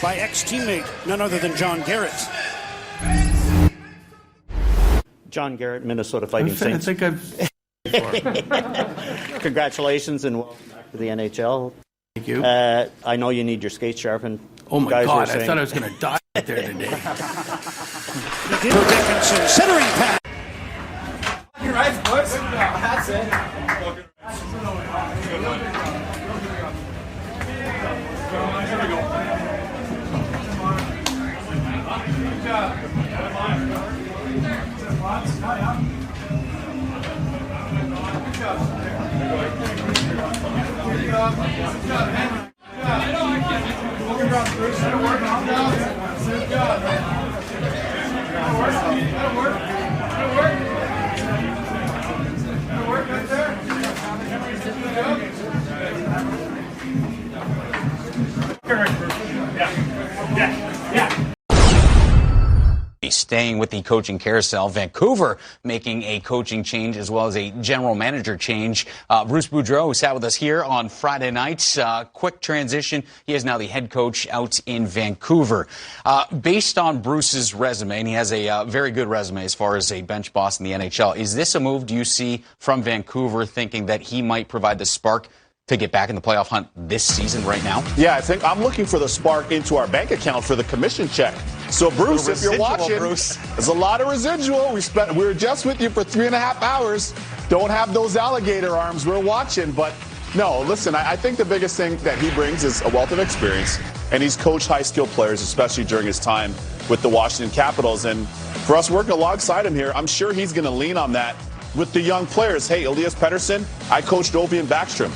by ex-teammate, none other than John Garrett. John Garrett, Minnesota Fighting Saints. I think I've... Congratulations and welcome back to the NHL. Thank you. I know you need your skates sharpened. Oh, my God. I thought I was going to die out there today. Dickinson, centering pass. You're right, boys. That's it. Staying with the coaching carousel, Vancouver making a coaching change as well as a general manager change. Bruce Boudreau, who sat with us here on Friday night, quick transition. He is now the head coach out in Vancouver. Based on Bruce's resume, and he has a very good resume as far as a bench boss in the NHL, is this a move, do you see, from Vancouver thinking that he might provide the spark to get back in the playoff hunt this season right now? Yeah, I think I'm looking for the spark into our bank account for the commission check. So, Bruce, if you're watching, there's a lot of residual. We were just with you for 3.5 hours. Don't have those alligator arms. We're watching. But, no, listen, I think the biggest thing that he brings is a wealth of experience. And he's coached high-skilled players, especially during his time with the Washington Capitals. And for us working alongside him here, I'm sure he's going to lean on that with the young players. Hey, Elias Pettersson, I coached Ovi and Backstrom.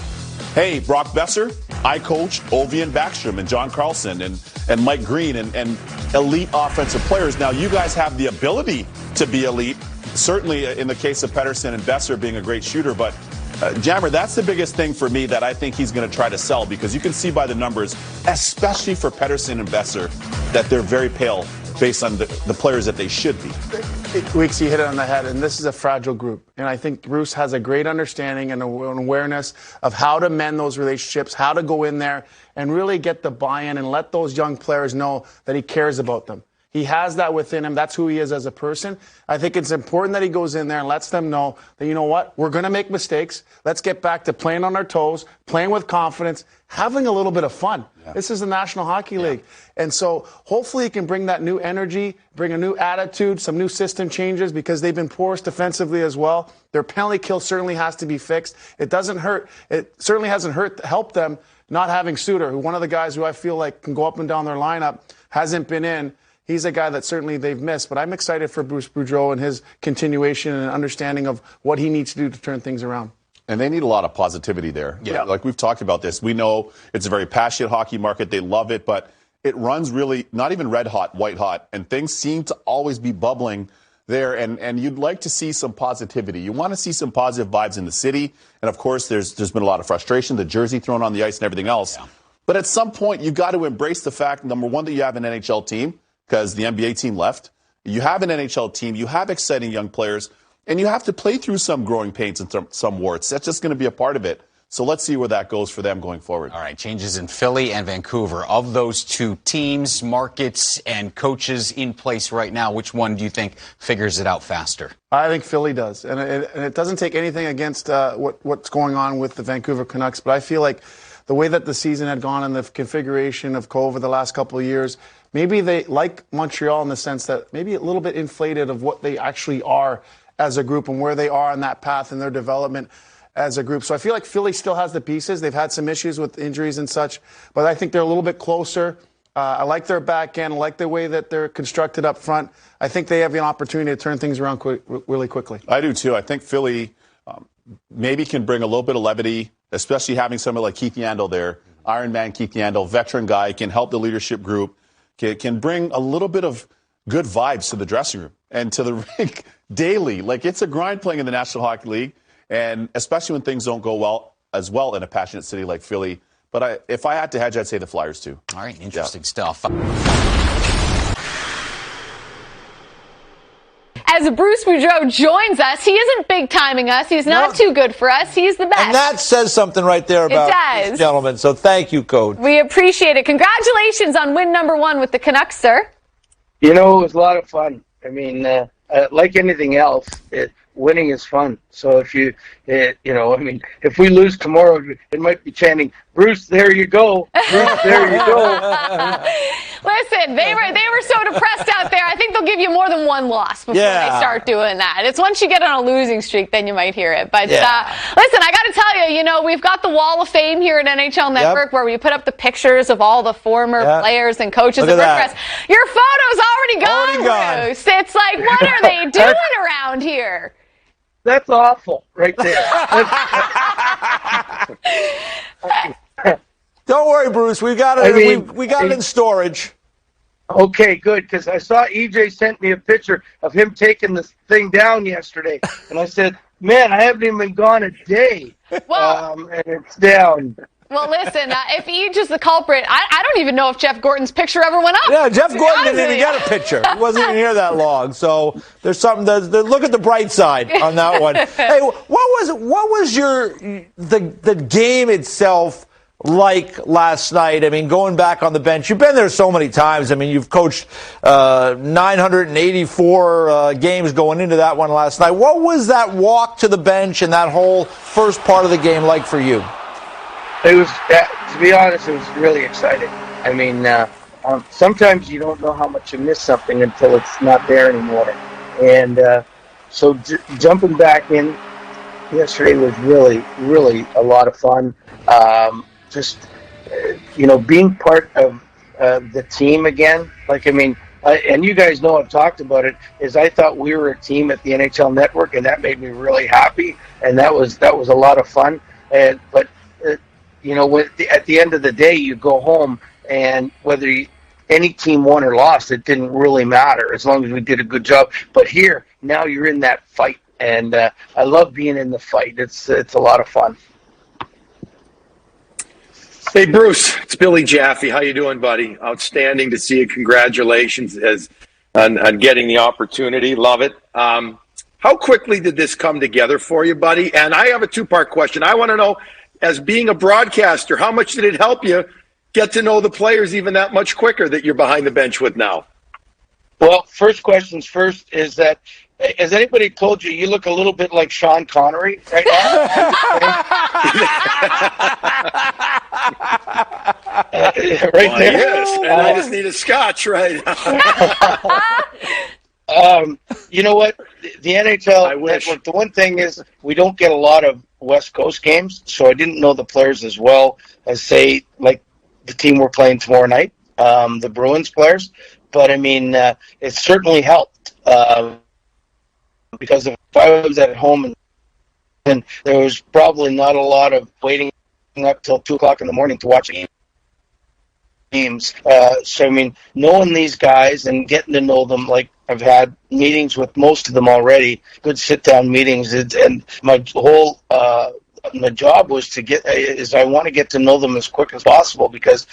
Hey, Brock Besser, I coach Ovi and Backstrom and John Carlson and Mike Green and elite offensive players. Now, you guys have the ability to be elite, certainly in the case of Pettersson and Besser being a great shooter. But, Jammer, that's the biggest thing for me that I think he's going to try to sell, because you can see by the numbers, especially for Pettersson and Besser, that they're very pale based on the players that they should be. Weeks, you hit it on the head, and this is a fragile group. And I think Bruce has a great understanding and an awareness of how to mend those relationships, how to go in there and really get the buy-in and let those young players know that he cares about them. He has that within him. That's who he is as a person. I think it's important that he goes in there and lets them know that, you know what, we're going to make mistakes. Let's get back to playing on our toes, playing with confidence, having a little bit of fun. Yeah. This is the National Hockey League. And so hopefully he can bring that new energy, bring a new attitude, some new system changes, because they've been porous defensively as well. Their penalty kill certainly has to be fixed. It doesn't hurt. It certainly hasn't helped them not having Suter, who one of the guys who I feel like can go up and down their lineup, hasn't been in. He's a guy that certainly they've missed. But I'm excited for Bruce Boudreau and his continuation and understanding of what he needs to do to turn things around. And they need a lot of positivity there. Yeah. Like we've talked about this. We know it's a very passionate hockey market. They love it, but it runs really not even red hot, white hot. And things seem to always be bubbling there. And you'd like to see some positivity. You want to see some positive vibes in the city. And, of course, there's been a lot of frustration, the jersey thrown on the ice and everything else. Yeah. But at some point, you've got to embrace the fact, number one, that you have an NHL team, because the NBA team left. You have an NHL team. You have exciting young players. And you have to play through some growing pains and some warts. That's just going to be a part of it. So let's see where that goes for them going forward. All right, changes in Philly and Vancouver. Of those two teams, markets, and coaches in place right now, which one do you think figures it out faster? I think Philly does. And it doesn't take anything against what's going on with the Vancouver Canucks, but I feel like the way that the season had gone and the configuration of over the last couple of years, maybe they, like Montreal in the sense that maybe a little bit inflated of what they actually are as a group and where they are on that path in their development as a group. So I feel like Philly still has the pieces. They've had some issues with injuries and such, but I think they're a little bit closer. I like their back end. I like the way that they're constructed up front. I think they have an opportunity to turn things around really quickly. I do, too. I think Philly maybe can bring a little bit of levity, especially having someone like Keith Yandel there. Iron Man Keith Yandel, veteran guy, can help the leadership group, can bring a little bit of good vibes to the dressing room and to the rink daily. Like, it's a grind playing in the National Hockey League, and especially when things don't go well in a passionate city like Philly. But if I had to hedge, I'd say the Flyers, too. All right, interesting stuff. As as Bruce Boudreau joins us. He isn't big-timing us. He's not too good for us. He's the best. And that says something right there about this gentleman. So thank you, Coach. We appreciate it. Congratulations on win number 1 with the Canucks, sir. You know, it was a lot of fun. I mean, like anything else, winning is fun. So if if we lose tomorrow, it might be chanting, "Bruce, there you go. Bruce, there you go." Listen, they were so depressed out there. I think they'll give you more than one loss before they start doing that. It's once you get on a losing streak, then you might hear it. But listen, I got to tell you, we've got the Wall of Fame here at NHL Network where we put up the pictures of all the former players and coaches. Look at that. Your photo's already gone, Bruce. It's like, what are they doing around here? That's awful, right there. Don't worry, Bruce. We got it. We got it in storage. Okay, good, because I saw EJ sent me a picture of him taking this thing down yesterday, and I said, "Man, I haven't even been gone a day, and it's down." Well, listen, if Ege is the culprit, I don't even know if Jeff Gorton's picture ever went up. Yeah, Jeff Gorton didn't even get a picture. He wasn't even here that long. So there's something. Look at the bright side on that one. Hey, what was the game itself like last night? I mean, going back on the bench, you've been there so many times. I mean, you've coached 984 games going into that one last night. What was that walk to the bench and that whole first part of the game like for you? It was, to be honest, it was really exciting. I mean, sometimes you don't know how much you miss something until it's not there anymore. And so jumping back in yesterday was really, really a lot of fun. Being part of the team again. And you guys know I've talked about it, is I thought we were a team at the NHL Network, and that made me really happy. And that was a lot of fun. But at the end of the day, you go home, and whether any team won or lost, it didn't really matter as long as we did a good job. But here, now you're in that fight, and I love being in the fight. It's a lot of fun. Hey, Bruce, it's Billy Jaffe. How you doing, buddy? Outstanding to see you. Congratulations on getting the opportunity. Love it. How quickly did this come together for you, buddy? And I have a two-part question. I want to know, as being a broadcaster, how much did it help you get to know the players even that much quicker that you're behind the bench with now? Well, first questions first is that, has anybody told you you look a little bit like Sean Connery right now? Right there. Yes, and I just need a scotch right now. You know what? The NHL Network, the one thing is we don't get a lot of West Coast games, so I didn't know the players as well as, say, like the team we're playing tomorrow night, the Bruins players. But, I mean, it certainly helped because if I was at home and there was probably not a lot of waiting up till 2 o'clock in the morning to watch games. So, I mean, knowing these guys and getting to know them, like I've had meetings with most of them already, good sit-down meetings, and my whole my job was I want to get to know them as quick as possible because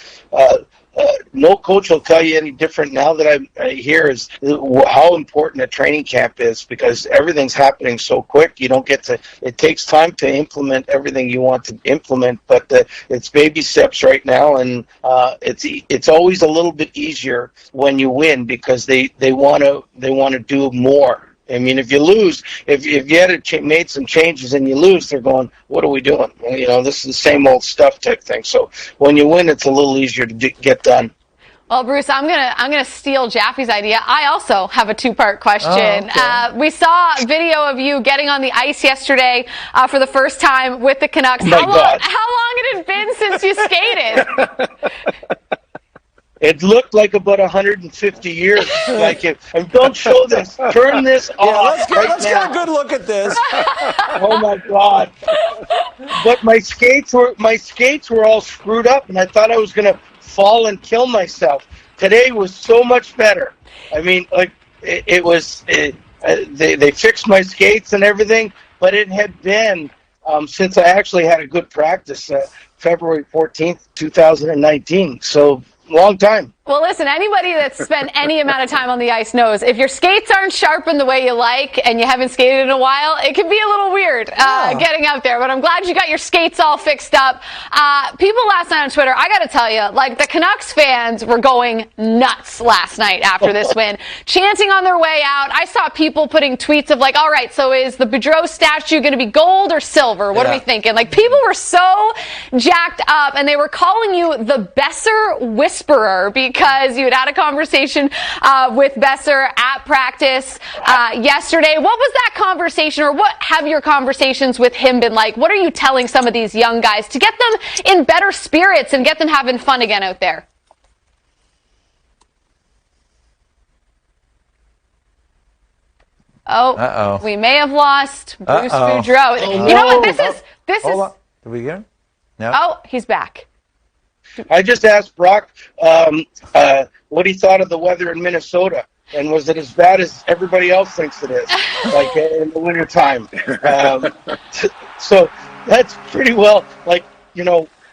no coach will tell you any different now that I hear is how important a training camp is because everything's happening so quick. You don't get to. It takes time to implement everything you want to implement, but it's baby steps right now, and it's always a little bit easier when you win because they want to do more. I mean, if you lose, if you had made some changes and you lose, they're going, "What are we doing?" This is the same old stuff type thing. So when you win, it's a little easier to get done. Well, Bruce, I'm gonna steal Jaffe's idea. I also have a two-part question. Oh, okay. We saw a video of you getting on the ice yesterday for the first time with the Canucks. How long had it been since you skated? It looked like about 150 years. And don't show this. Turn this off. Let's get a good look at this. Oh my God! But my skates were all screwed up, and I thought I was gonna fall and kill myself. Today was so much better. I mean, they fixed my skates and everything, but it had been since I actually had a good practice, February 14th, 2019. So long time. Well, listen, anybody that's spent any amount of time on the ice knows if your skates aren't sharpened the way you like and you haven't skated in a while, it can be a little weird getting out there. But I'm glad you got your skates all fixed up. People last night on Twitter, I got to tell you, like the Canucks fans were going nuts last night after this win, chanting on their way out. I saw people putting tweets of like, all right, so is the Boudreau statue going to be gold or silver? What are we thinking? Like people were so jacked up and they were calling you the Besser Whisperer because you had a conversation with Besser at practice yesterday. What was that conversation, or what have your conversations with him been like? What are you telling some of these young guys to get them in better spirits and get them having fun again out there? Oh, we may have lost Bruce Boudreau. You know what? This is. Hold on. Did we get him? No. Oh, he's back. I just asked Brock what he thought of the weather in Minnesota, and was it as bad as everybody else thinks it is, like in the wintertime? So that's pretty well, like,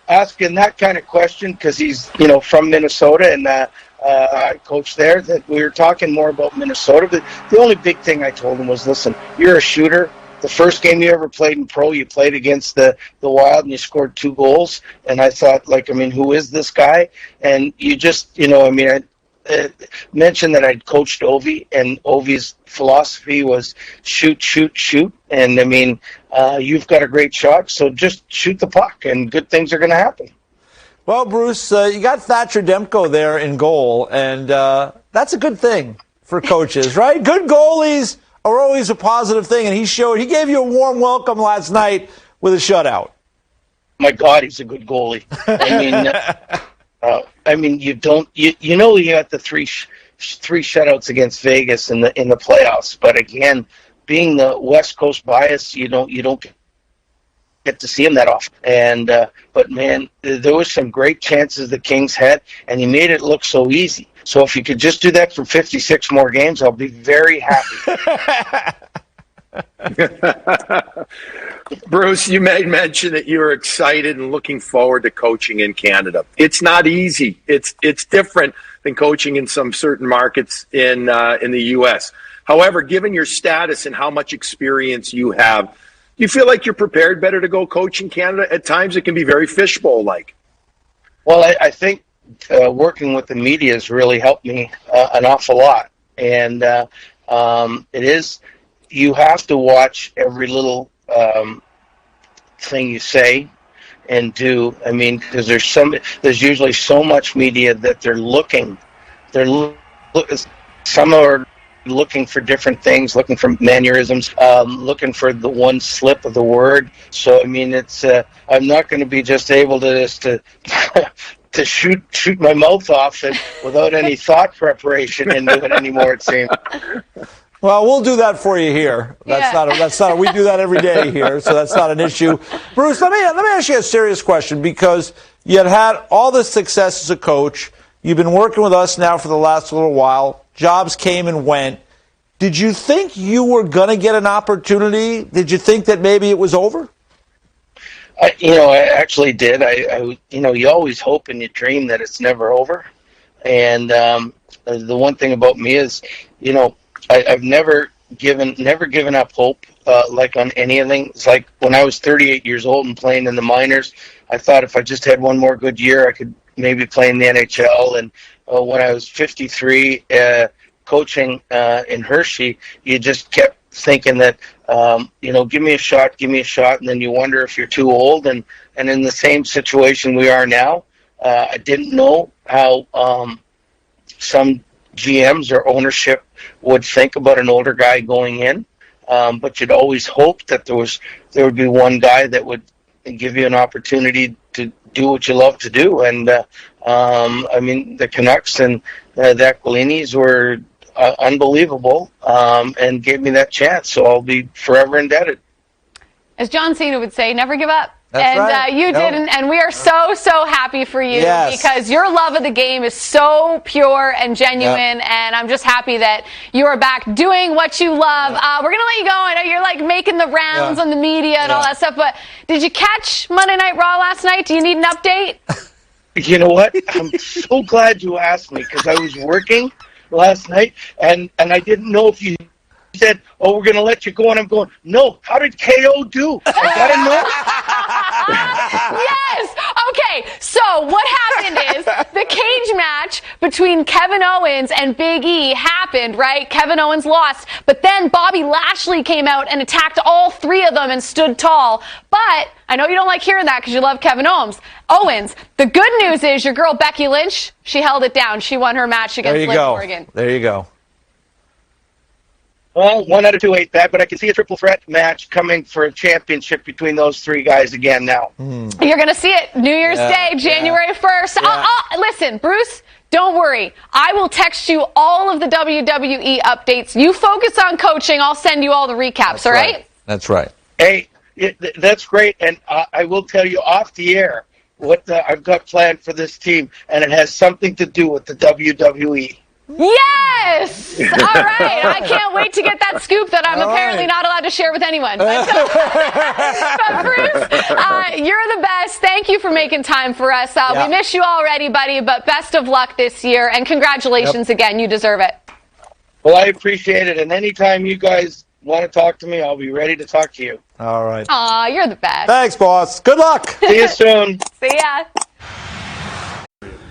asking that kind of question because he's, from Minnesota and I coached there, that we were talking more about Minnesota. But the only big thing I told him was, listen, you're a shooter. The first game you ever played in pro, you played against the Wild and you scored 2 goals. And I thought, who is this guy? And you just, I mentioned that I'd coached Ovi, and Ovi's philosophy was shoot, shoot, shoot. And you've got a great shot, so just shoot the puck and good things are going to happen. Well, Bruce, you got Thatcher Demko there in goal, and that's a good thing for coaches, right? Good goalies are always a positive thing, and he gave you a warm welcome last night with a shutout. My God, he's a good goalie. You got the three shutouts against Vegas in the playoffs, but again, being the West Coast bias, you don't get to see him that often. And but man, there was some great chances the Kings had, and he made it look so easy. So if you could just do that for 56 more games, I'll be very happy. Bruce, you made mention that you're excited and looking forward to coaching in Canada. It's not easy. It's different than coaching in some certain markets in the U.S. However, given your status and how much experience you have, do you feel like you're prepared better to go coach in Canada? At times it can be very fishbowl-like. Well, I think working with the media has really helped me an awful lot. And it is, you have to watch every little thing you say and do. Because there's usually so much media that some are looking for different things, looking for mannerisms, looking for the one slip of the word. So it's I'm not going to be just able to to shoot my mouth off and without any thought preparation into it anymore, it seems. Well, we'll do that for you here. That's not. We do that every day here, so that's not an issue. Bruce, let me ask you a serious question, because you had all this success as a coach. You've been working with us now for the last little while. Jobs came and went. Did you think you were going to get an opportunity? Did you think that maybe it was over? I actually did. You always hope and you dream that it's never over. And the one thing about me is, I've never given up hope, on anything. It's like when I was 38 years old and playing in the minors, I thought if I just had one more good year, I could maybe play in the NHL. And when I was 53, coaching in Hershey, you just kept thinking that, give me a shot, and then you wonder if you're too old. And in the same situation we are now, I didn't know how some GMs or ownership would think about an older guy going in, but you'd always hope that there would be one guy that would give you an opportunity to do what you love to do. And the Canucks and the Aquilinis were unbelievable, and gave me that chance. So I'll be forever indebted. As John Cena would say, never give up. That's right. You didn't, and we are so happy for you, because your love of the game is so pure and genuine, and I'm just happy that you are back doing what you love. We're going to let you go. I know you're making the rounds on the media and all that stuff, but did you catch Monday Night Raw last night? Do you need an update? You know what? I'm so glad you asked me because I was working last night and I didn't know if you said, "Oh, we're going to let you go," and I'm going, "No. How did KO do? I got to know." Yes. Okay. So what happened is the cage match between Kevin Owens and Big E happened, right? Kevin Owens lost, but then Bobby Lashley came out and attacked all three of them and stood tall. But I know you don't like hearing that because you love Kevin Owens. The good news is your girl Becky Lynch, she held it down. She won her match against Liv Morgan. There you go. Well, 1 out of 2 ain't bad, but I can see a triple threat match coming for a championship between those three guys again now. You're going to see it New Year's Day, January 1st. Listen, Bruce, don't worry. I will text you all of the WWE updates. You focus on coaching. I'll send you all the recaps, all right? That's right. Hey, that's great, and I will tell you off the air what I've got planned for this team, and it has something to do with the WWE. Yes! All right. I can't wait to get that scoop that I'm apparently not allowed to share with anyone. But Bruce, you're the best. Thank you for making time for us. We miss you already, buddy, but best of luck this year, and congratulations again. You deserve it. Well, I appreciate it, and anytime you guys want to talk to me, I'll be ready to talk to you. All right. Aw, you're the best. Thanks, boss. Good luck. See you soon. See ya.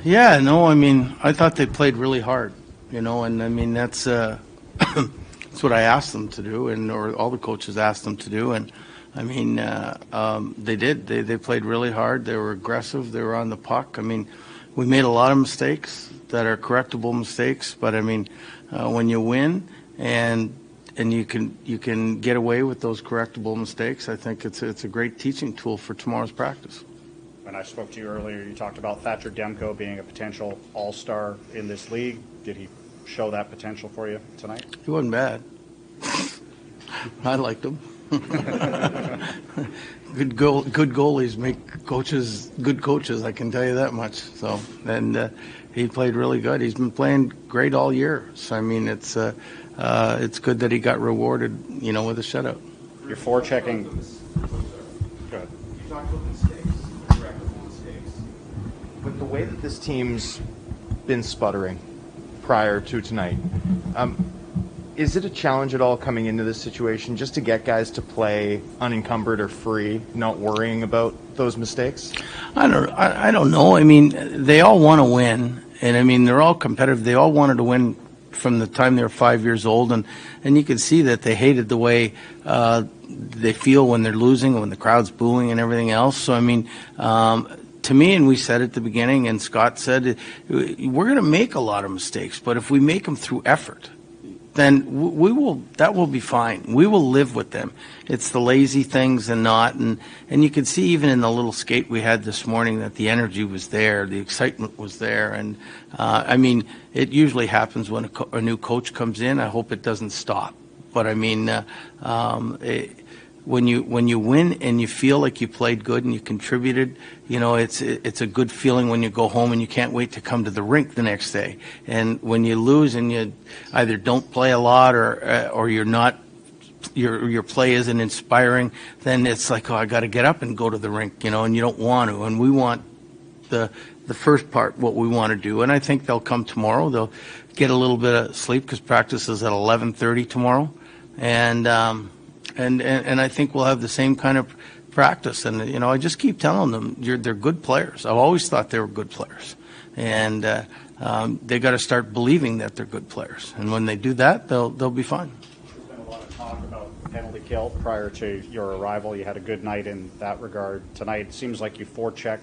Yeah, no, I mean, I thought they played really hard, and I mean, that's that's what I asked them to do, or all the coaches asked them to do, and I mean, they did. They played really hard. They were aggressive. They were on the puck. I mean, we made a lot of mistakes that are correctable mistakes, but I mean, when you win and you can get away with those correctable mistakes, I think it's a great teaching tool for tomorrow's practice. When I spoke to you earlier, you talked about Thatcher Demko being a potential all-star in this league. Did he show that potential for you tonight? He wasn't bad. I liked him. Good goalies make good coaches, I can tell you that much. So, and he played really good. He's been playing great all year. So, I mean, it's good that he got rewarded, with a shutout. You're forechecking. Go ahead. You talked about mistakes, correctable mistakes. But the way that this team's been sputtering prior to tonight, is it a challenge at all coming into this situation just to get guys to play unencumbered or free, not worrying about those mistakes? I don't know. I mean, they all want to win, and I mean, they're all competitive. They all wanted to win from the time they were 5 years old, and you can see that they hated the way they feel when they're losing, when the crowd's booing and everything else. So, I mean, to me, and we said at the beginning, and Scott said, we're going to make a lot of mistakes, but if we make them through effort, then that will be fine. We will live with them. It's the lazy things and not, and you can see even in the little skate we had this morning that the energy was there, the excitement was there, and I mean, it usually happens when a new coach comes in. I hope it doesn't stop, but I mean, when you win and you feel like you played good and you contributed, it's a good feeling when you go home and you can't wait to come to the rink the next day. And when you lose and you either don't play a lot or you're not, your play isn't inspiring, then it's like, oh, I got to get up and go to the rink, and you don't want to. And we want the first part, what we want to do. And I think they'll come tomorrow. They'll get a little bit of sleep because practice is at 11:30 tomorrow, and I think we'll have the same kind of practice. And, I just keep telling them they're good players. I've always thought they were good players. And they got to start believing that they're good players. And when they do that, they'll be fine. There's been a lot of talk about penalty kill prior to your arrival. You had a good night in that regard. Tonight, it seems like you forechecked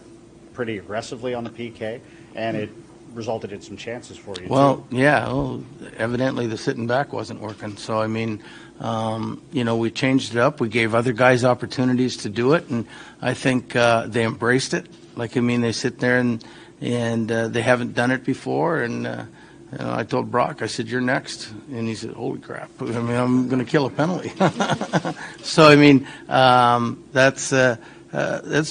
pretty aggressively on the PK, and it resulted in some chances for you, too. Evidently the sitting back wasn't working. So, I mean, we changed it up. We gave other guys opportunities to do it, and I think they embraced it. They sit there and they haven't done it before. And I told Brock, I said, "You're next," and he said, "Holy crap! I mean, I'm going to kill a penalty." So, I mean, that's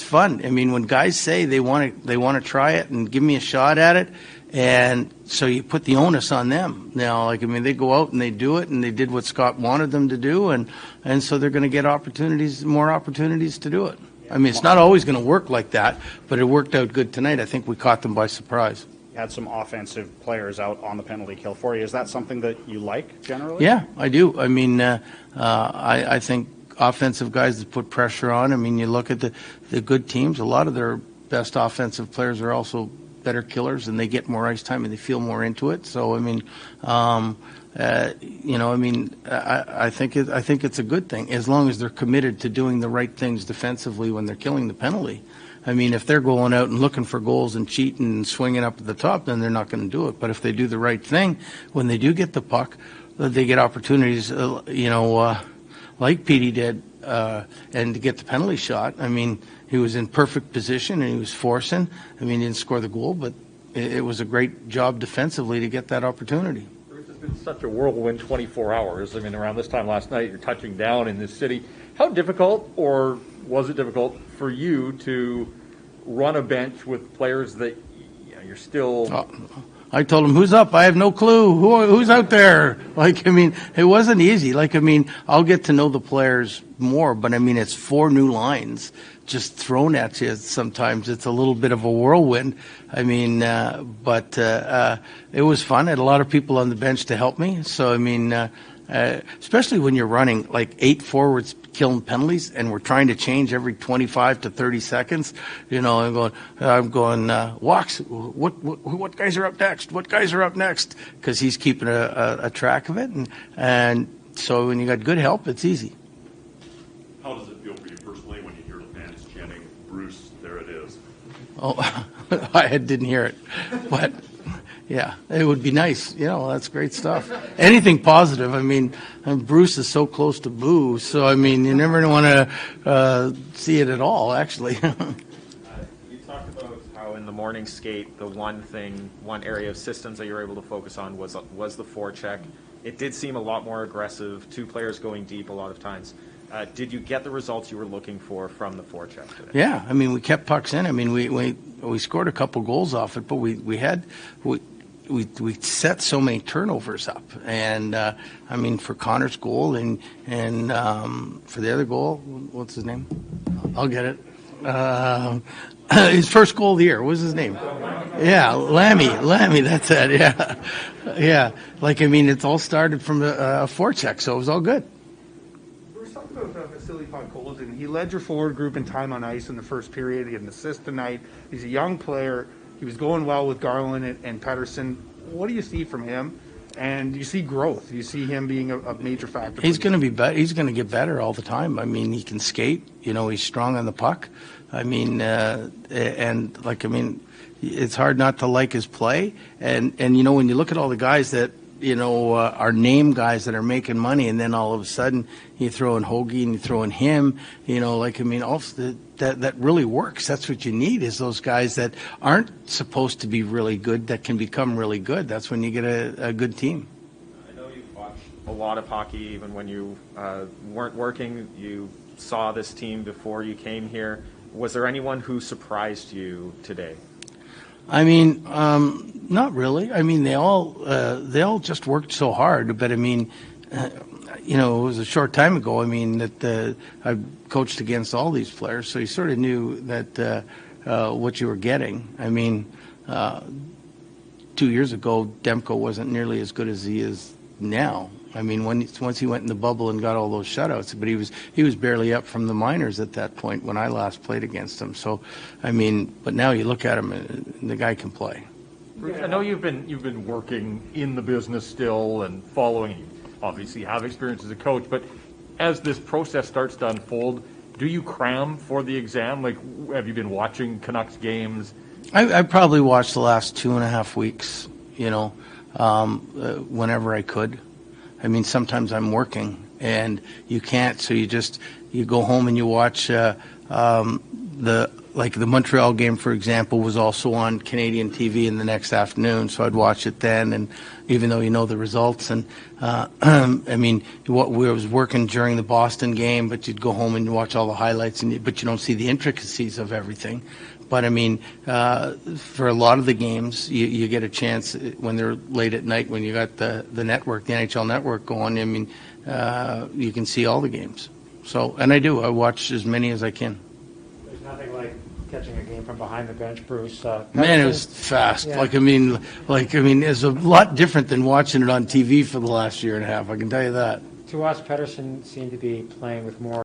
fun. I mean, when guys say they want to try it and give me a shot at it. And so you put the onus on them now. They go out and they do it, and they did what Scott wanted them to do, and so they're going to get more opportunities to do it. I mean, it's not always going to work like that, but it worked out good tonight. I think we caught them by surprise. You had some offensive players out on the penalty kill for you. Is that something that you like generally? Yeah, I do. I mean, I think offensive guys that put pressure on. I mean, you look at the good teams, a lot of their best offensive players are also better killers, and they get more ice time and they feel more into it. So, I mean, I think it's a good thing as long as they're committed to doing the right things defensively when they're killing the penalty. I mean, if they're going out and looking for goals and cheating and swinging up at the top, then they're not going to do it. But if they do the right thing, when they do get the puck, they get opportunities, like Petey did, and to get the penalty shot. I mean, he was in perfect position and he was forcing. I mean, he didn't score the goal, but it was a great job defensively to get that opportunity. Bruce, it's been such a whirlwind 24 hours. I mean, around this time last night, you're touching down in this city. How difficult, or was it difficult for you to run a bench with players that you're still... I told him, who's up? I have no clue. Who's out there? Like, I mean, it wasn't easy. Like, I mean, I'll get to know the players more, but I mean, it's 4 new lines just thrown at you. Sometimes it's a little bit of a whirlwind. I mean, but it was fun. I had a lot of people on the bench to help me. So, I mean, especially when you're running like 8 forwards killing penalties and we're trying to change every 25 to 30 seconds, I'm going, Walks, what guys are up next? What guys are up next? Because he's keeping a track of it. And so when you got good help, it's easy. How does it feel for you personally when you hear the fans chanting, Bruce, there it is? Oh, I didn't hear it, but yeah, it would be nice. That's great stuff. Anything positive. I mean, Bruce is so close to boo, so I mean, you never want to see it at all, actually. You talked about how in the morning skate, the one area of systems that you were able to focus on was the forecheck. It did seem a lot more aggressive, 2 players going deep a lot of times. Did you get the results you were looking for from the forecheck today? Yeah, I mean, we kept pucks in. I mean, we scored a couple goals off it, but we set so many turnovers up. And I mean, for Connor's goal and for the other goal, what's his name? I'll get it. His first goal of the year. What was his name? Yeah, Lammy. That's it. Yeah. Like, I mean, it's all started from a forecheck, so it was all good. Talk about Vasily Podkolzin. He led your forward group in time on ice in the first period. He had an assist tonight. He's a young player. He was going well with Garland and Pettersson. What do you see from him? And do you see growth? Do you see him being a major factor? He's going to be better. He's going to get better all the time. I mean, he can skate. He's strong on the puck. I mean, it's hard not to like his play. And when you look at all the guys that are name guys that are making money, and then all of a sudden you throw in Hoagie and you throw in him, that really works. That's what you need, is those guys that aren't supposed to be really good that can become really good. That's when you get a good team. I know you've watched a lot of hockey, even when you weren't working. You saw this team before you came here. Was there anyone who surprised you today? I mean, not really. I mean, they all just worked so hard. But I mean, it was a short time ago. I mean, that I coached against all these players, so you sort of knew that what you were getting. I mean, 2 years ago, Demko wasn't nearly as good as he is now. I mean, once he went in the bubble and got all those shutouts, but he was barely up from the minors at that point when I last played against him. So, I mean, but now you look at him, and the guy can play. Bruce, I know you've been working in the business still and following. You obviously have experience as a coach, but as this process starts to unfold, do you cram for the exam? Like, have you been watching Canucks games? I probably watched the last 2.5 weeks. Whenever I could. I mean, sometimes I'm working and you can't, so you go home and you watch the Montreal game, for example, was also on Canadian TV in the next afternoon, so I'd watch it then, and even though you know the results. And I mean, we was working during the Boston game, but you'd go home and you watch all the highlights, but you don't see the intricacies of everything. But I mean, for a lot of the games, you get a chance when they're late at night, when you got the network, the NHL network going. I mean, you can see all the games. So, and I watch as many as I can. nothing like catching a game from behind the bench, Bruce. Man, it was fast. Yeah. It's a lot different than watching it on TV for the last year and a half. I can tell you that. To us, Pedersen seemed to be playing with more